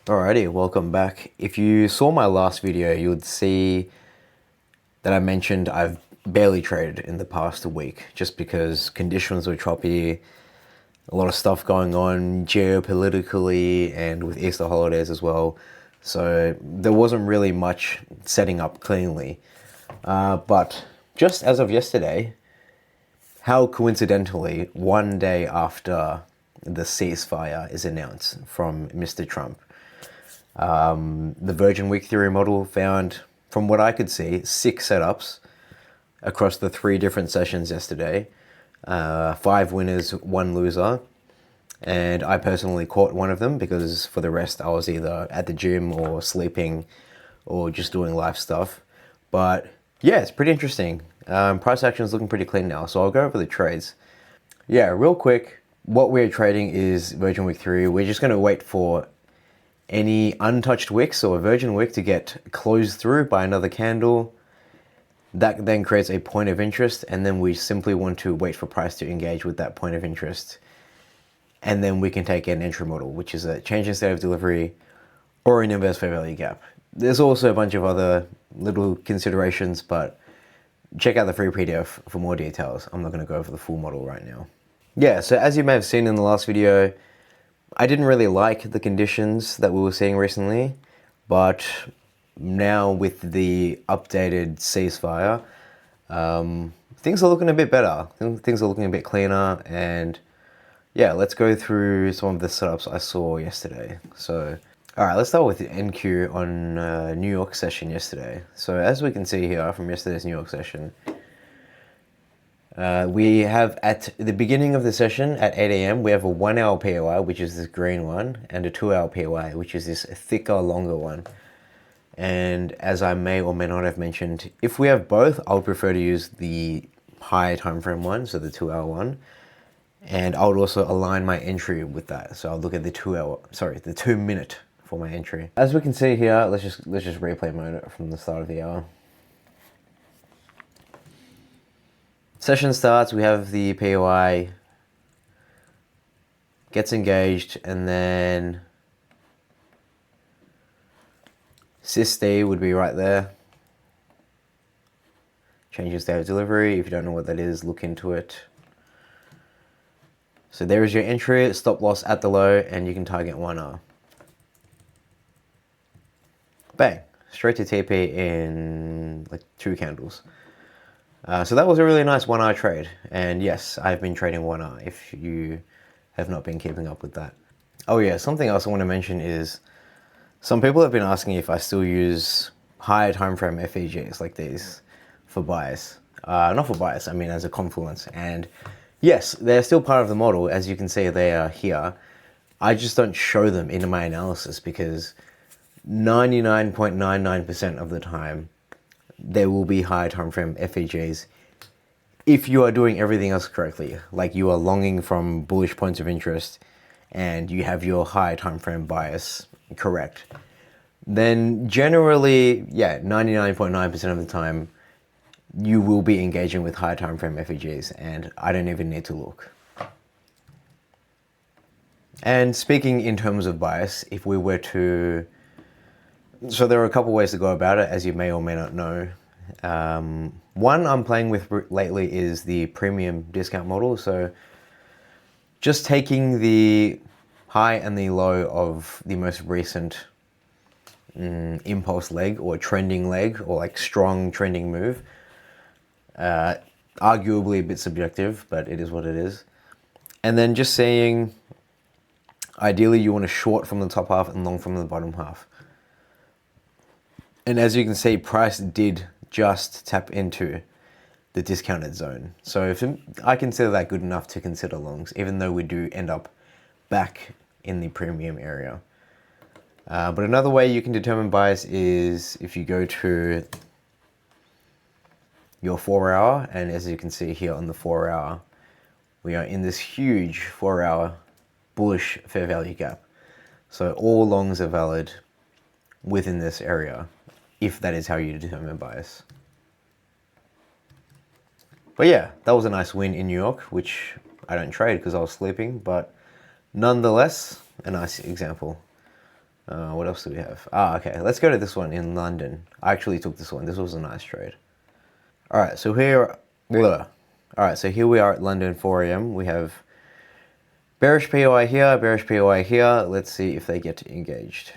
Alrighty, welcome back. If you saw my last video, you would see that I mentioned I've barely traded in the past week just because conditions were choppy, a lot of stuff going on geopolitically and with Easter holidays as well. So there wasn't really much setting up cleanly. But just as of yesterday, how coincidentally, one day after the ceasefire is announced from Mr. Trump, the Virgin Week Theory model found, from what I could see, 6 setups across the 3 different sessions yesterday. 5 winners, 1 loser. And I personally caught one of them because for the rest I was either at the gym or sleeping or just doing life stuff. But yeah, it's pretty interesting. Price action is looking pretty clean now, so I'll go over the trades. Yeah, real quick, what we're trading is Virgin Week 3. We're just going to wait for any untouched wicks or virgin wick to get closed through by another candle. That then creates a point of interest, and then we simply want to wait for price to engage with that point of interest. And then we can take an entry model, which is a change in state of delivery or an inverse fair value gap. There's also a bunch of other little considerations, but check out the free PDF for more details. I'm not going to go over the full model right now. Yeah, so as you may have seen in the last video, I didn't really like the conditions that we were seeing recently, but now with the updated ceasefire, things are looking a bit better. Things are looking a bit cleaner, and yeah, let's go through some of the setups I saw yesterday. So, all right, let's start with the NQ on New York session yesterday. So as we can see here from yesterday's New York session, we have at the beginning of the session at 8 a.m. we have a 1 hour POI, which is this green one, and a 2 hour POI, which is this thicker, longer one. And as I may or may not have mentioned, if we have both, I would prefer to use the high time frame one, so the 2 hour one. And I would also align my entry with that. So I'll look at the 2 minute for my entry. As we can see here, let's just replay mode it from the start of the hour. Session starts, we have the POI, gets engaged, and then SysD would be right there. Change in state of delivery. If you don't know what that is, look into it. So there is your entry, stop loss at the low, and you can target 1R. Bang, straight to TP in like 2 candles. So that was a really nice 1R trade, and yes, I've been trading 1R if you have not been keeping up with that. Oh yeah, something else I want to mention is some people have been asking if I still use higher time frame FEGs like these for bias. Not for bias, I mean as a confluence. And yes, they're still part of the model. As you can see, they are here. I just don't show them in my analysis because 99.99% of the time, there will be higher time frame FEGs if you are doing everything else correctly. Like you are longing from bullish points of interest and you have your high time frame bias correct. Then generally, yeah, 99.9% of the time, you will be engaging with high time frame FEGs, and I don't even need to look. And speaking in terms of bias, if we were to, so there are a couple ways to go about it, as you may or may not know. One I'm playing with lately is the premium discount model. So just taking the high and the low of the most recent impulse leg or trending leg or like strong trending move. Arguably a bit subjective, but it is what it is. And then just saying, ideally you want to short from the top half and long from the bottom half. And as you can see, price did just tap into the discounted zone. So if I consider that good enough to consider longs, even though we do end up back in the premium area. But another way you can determine bias is if you go to your 4 hour, and as you can see here on the 4 hour, we are in this huge 4 hour bullish fair value gap. So all longs are valid within this area, if that is how you determine bias. But yeah, that was a nice win in New York, which I don't trade because I was sleeping, but nonetheless, a nice example. What else do we have? Okay, let's go to this one in London. I actually took this one. This was a nice trade. All right, so here, all right, so here we are at London 4 a.m. We have bearish POI here, bearish POI here. Let's see if they get engaged.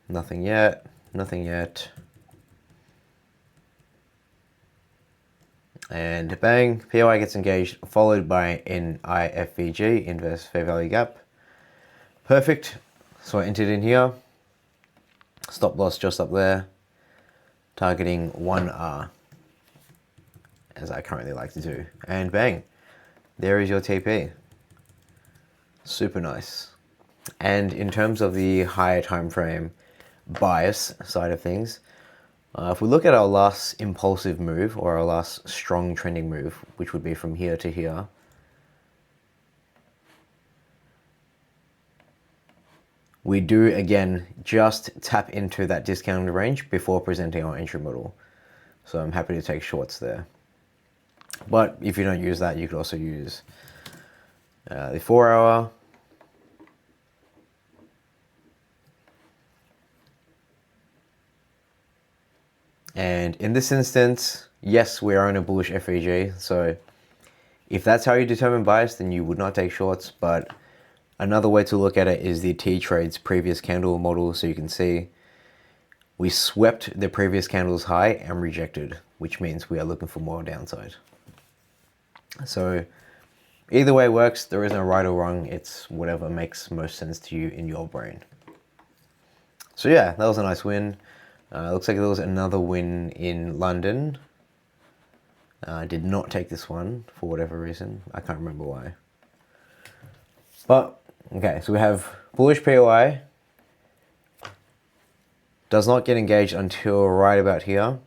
Nothing yet. Nothing yet. And bang, POI gets engaged, followed by NIFVG, inverse fair value gap. Perfect. So I entered in here. Stop loss just up there. Targeting 1R, as I currently like to do. And bang, there is your TP. Super nice. And in terms of the higher time frame bias side of things, if we look at our last impulsive move or our last strong trending move, which would be from here to here, we do again just tap into that discounted range before presenting our entry model. So I'm happy to take shorts there. But if you don't use that, you could also use the 4 hour. And in this instance, yes, we are on a bullish FVG. So if that's how you determine bias, then you would not take shorts. But another way to look at it is the T-Trade's previous candle model. So you can see we swept the previous candle's high and rejected, which means we are looking for more downside. So either way works. There is no right or wrong. It's whatever makes most sense to you in your brain. So yeah, that was a nice win. Looks like there was another win in London. I did not take this one for whatever reason. I can't remember why. But, okay, so we have bullish POI. Does not get engaged until right about here.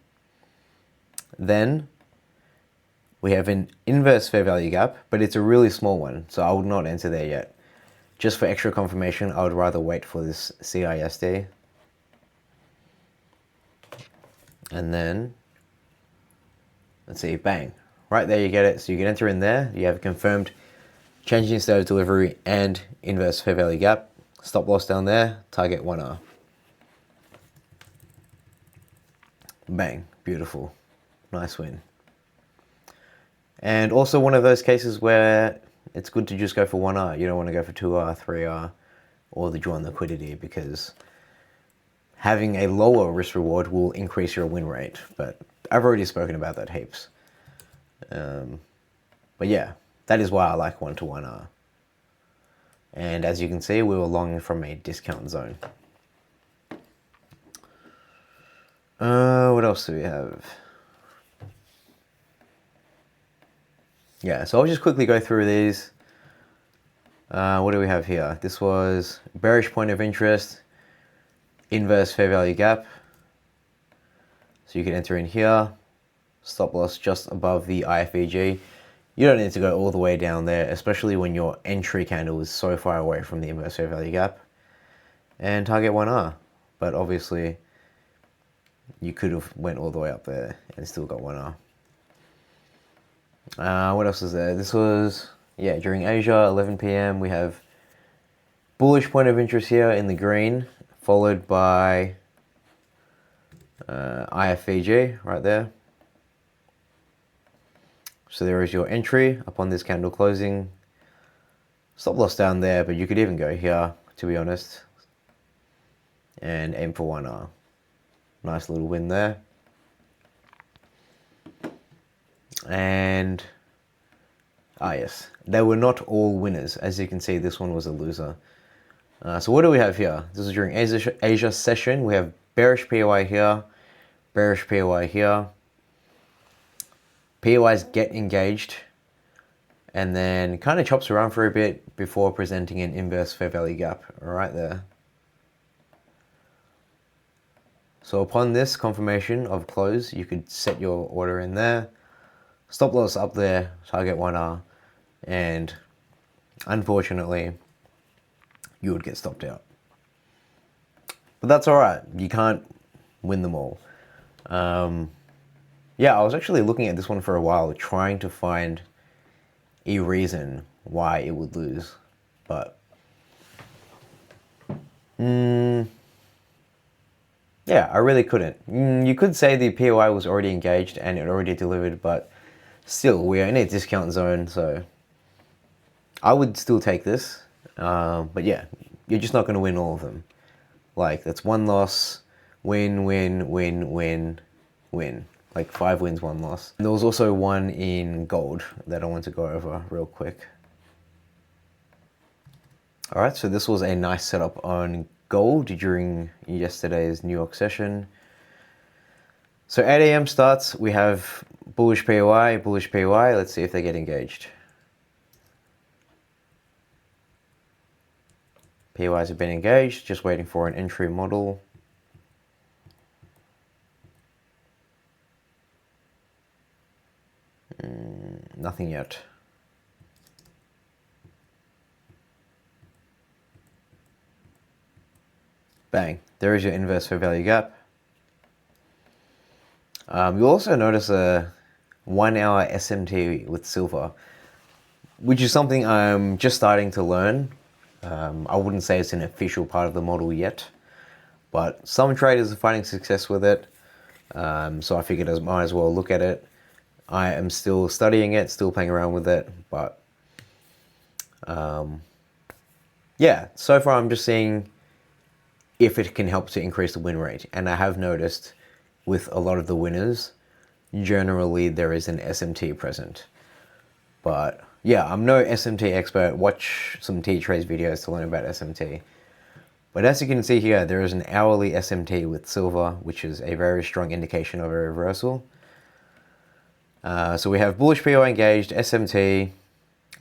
Then we have an inverse fair value gap, but it's a really small one, so I would not enter there yet. Just for extra confirmation, I would rather wait for this CISD. And then, let's see, bang. Right there you get it. So you can enter in there. You have confirmed change in state of delivery and inverse fair value gap. Stop loss down there, target 1R. Bang, beautiful. Nice win. And also one of those cases where it's good to just go for 1R. You don't want to go for 2R, 3R, or the drawn liquidity, because having a lower risk reward will increase your win rate. But I've already spoken about that heaps. But yeah, that is why I like 1 to 1R. And as you can see, we were long from a discount zone. What else do we have? Yeah, so I'll just quickly go through these. What do we have here? This was bearish point of interest, inverse fair value gap. So you can enter in here, stop loss just above the IFVG. You don't need to go all the way down there, especially when your entry candle is so far away from the inverse fair value gap. And target 1R. But obviously, you could have went all the way up there and still got 1R. What else is there? This was, yeah, during Asia, 11 p.m. We have bullish point of interest here in the green, followed by IFVG right there. So there is your entry upon this candle closing. Stop loss down there, but you could even go here, to be honest, and aim for 1R. Nice little win there. And, yes, they were not all winners. As you can see, this one was a loser. So what do we have here? This is during Asia session. We have bearish POI here, bearish POI here. POIs get engaged and then kind of chops around for a bit before presenting an inverse fair value gap right there. So upon this confirmation of close, you could set your order in there, stop loss up there, target 1R, and unfortunately, you would get stopped out. But that's all right. You can't win them all. Yeah, I was actually looking at this one for a while, trying to find a reason why it would lose. But Yeah, I really couldn't. You could say the POI was already engaged and it already delivered, but still, we're in a discount zone, so I would still take this. But yeah, you're just not going to win all of them. Like, that's one loss, win, win, win, win, win. Like 5 wins, 1 loss. And there was also one in gold that I want to go over real quick. All right, so this was a nice setup on gold during yesterday's New York session. So 8 a.m. starts, we have bullish POI, bullish POI. Let's see if they get engaged. POIs have been engaged, just waiting for an entry model. Nothing yet. Bang, there is your inverse fair value gap. You'll also notice a 1 hour SMT with silver, which is something I'm just starting to learn. I wouldn't say it's an official part of the model yet, but some traders are finding success with it. So I figured I might as well look at it. I am still studying it, still playing around with it, but yeah, so far I'm just seeing if it can help to increase the win rate. And I have noticed with a lot of the winners, generally there is an SMT present. But yeah, I'm no SMT expert. Watch some T-Trace videos to learn about SMT. But as you can see here, there is an hourly SMT with silver, which is a very strong indication of a reversal. So we have bullish PO engaged, SMT,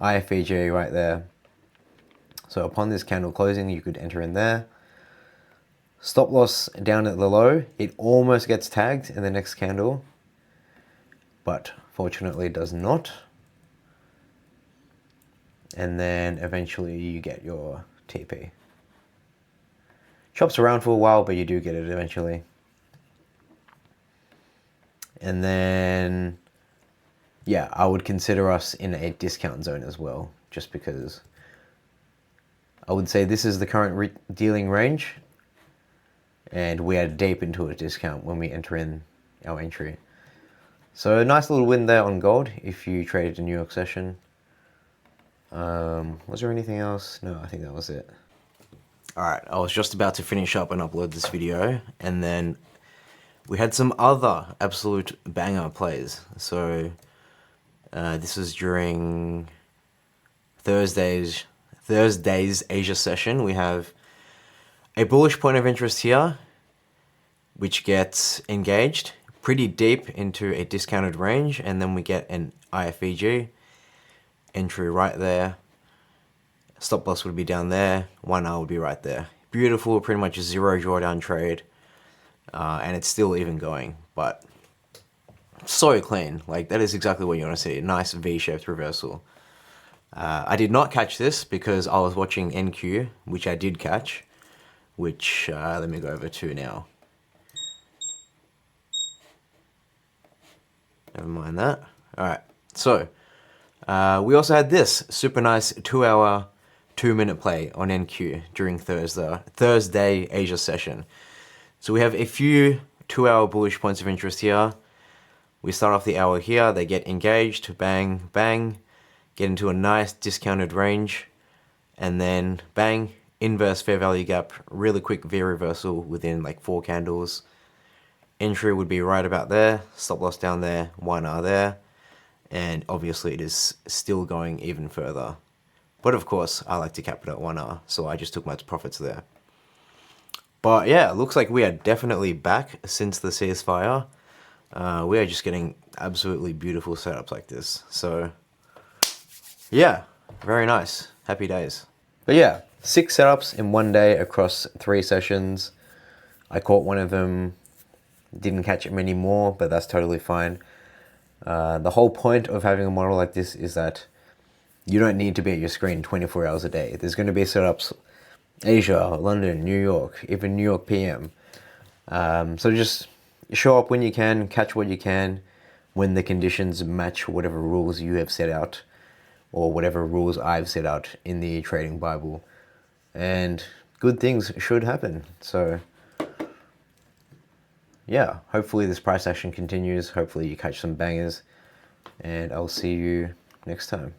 IFVG right there. So upon this candle closing, you could enter in there. Stop loss down at the low. It almost gets tagged in the next candle, but fortunately it does not. And then eventually you get your TP. Chops around for a while, but you do get it eventually. And then, yeah, I would consider us in a discount zone as well, just because I would say this is the current dealing range, and we are deep into a discount when we enter in our entry. So a nice little win there on gold if you traded a New York session. Was there anything else? No, I think that was it. All right, I was just about to finish up and upload this video, and then we had some other absolute banger plays. So this was during Thursday's Asia session. We have a bullish point of interest here, which gets engaged pretty deep into a discounted range, and then we get an IFVG entry right there. Stop loss would be down there, 1R would be right there. Beautiful, pretty much a zero drawdown trade, and it's still even going, but so clean. Like, that is exactly what you want to see, a nice V-shaped reversal. I did not catch this because I was watching NQ, which I did catch, which let me go over to now. Never mind that. All right, so we also had this super nice 2-hour, 2-minute play on NQ during Thursday Asia session. So we have a few 2-hour bullish points of interest here. We start off the hour here, they get engaged, bang, bang, get into a nice discounted range, and then bang, inverse fair value gap, really quick V reversal within like 4 candles. Entry would be right about there, stop loss down there, 1R there, and obviously it is still going even further. But of course, I like to cap it at 1R, so I just took my profits there. But yeah, it looks like we are definitely back since the ceasefire. We are just getting absolutely beautiful setups like this. So yeah, very nice. Happy days. But yeah, 6 setups in one day across 3 sessions. I caught one of them, didn't catch many more, but that's totally fine. The whole point of having a model like this is that you don't need to be at your screen 24 hours a day. There's going to be setups Asia, London, New York, even New York PM. So just show up when you can, catch what you can, when the conditions match whatever rules you have set out, or whatever rules I've set out in the trading Bible. And good things should happen. So yeah, hopefully this price action continues. Hopefully you catch some bangers, and I'll see you next time.